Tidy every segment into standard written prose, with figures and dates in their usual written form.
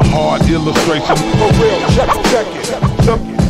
a hard illustration. For real, check it.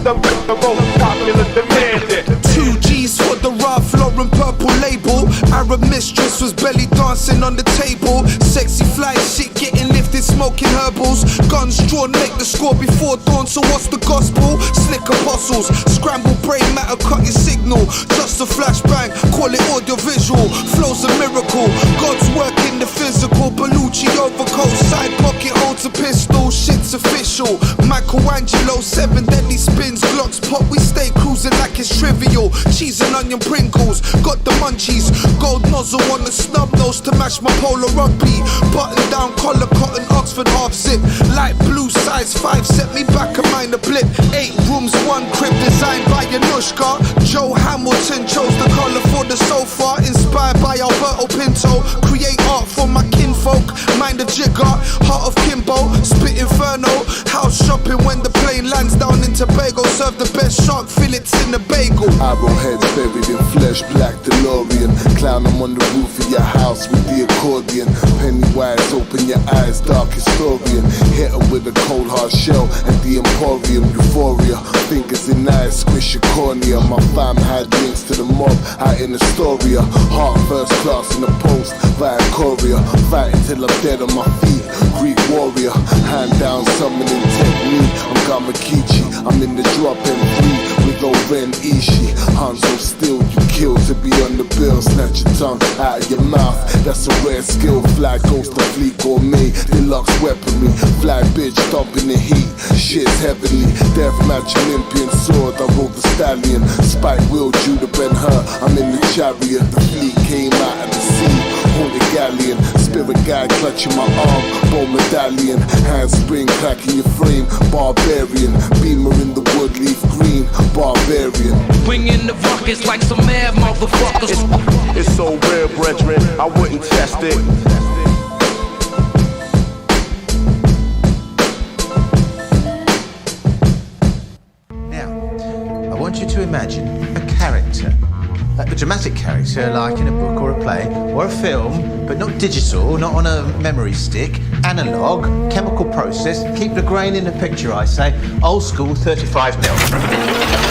The most popular demand it. 2 G's for the Ralph Lauren purple label. Arab mistress was belly dancing on the table. Sexy fly shit getting lifted, smoking herbals. Guns drawn, make the score before dawn. So what's the gospel? Slick apostles, scramble brain matter, cut your signal. Just a flashbang, call it audio visual. Flow's a miracle, God's work in the physical. Bellucci overcoat, side pocket holds a pistol. Shit's official. Michelangelo, 7 deadly spins, Glocks pop. We stay cruising like it's trivial. Cheese and onion Pringles, got the munchies. Gold nozzle on the snub nose to match my polo rugby. Button down collar, cotton Oxford half zip. Light blue size 5, set me back a minor blip. 8 rooms, 1 crib, designed by Yanushka. Joe Hamilton chose the color for the sofa. Inspired by Alberto Pinto. Create art for my kinfolk. Mind the jigger, heart of Kimbo. Spit inferno, house shopping when the plane lands down in Tobago. Serve the best shark fillets in the bagel. Arrowheads buried in flesh, black DeLorean. Clown them on the roof of your house with the accordion. Pennywise, open your eyes, dark historian. Hit 'em with a cold hard shell at the Emporium. Euphoria, fingers in eyes, squish your cornea. My fam had links to the mob out in Astoria. Heart first class in the post via courier. Fighting till I'm dead on my feet. Greek warrior, hand down summoning technique. I'm Gamakichi, I'm in the drop M3 with Oren Ishii. Hanzo still, you kill to be on the bill. Snatch your tongue out of your mouth, that's a rare skill. Fly ghost of fleet gourmet, deluxe weaponry. Fly bitch dumping the heat, shit's heavenly. Deathmatch Olympian sword, I rode the stallion. Spike wheel, Judah Ben-Hur, I'm in the chariot. The fleet came out of the sea, haunted galleon. Spirit guide clutching my arm, bone medallion. Handspring cracking your frame, barbarian. Beamer in the wood, leaf green, barbarian. Bringing the ruckus like some mad motherfuckers. It's so rare, brethren, I wouldn't test it. Now, I want you to imagine a character. A dramatic character like in a book or a play or a film, but not digital, not on a memory stick, analog, chemical process. Keep the grain in the picture, I say. Old school 35mm.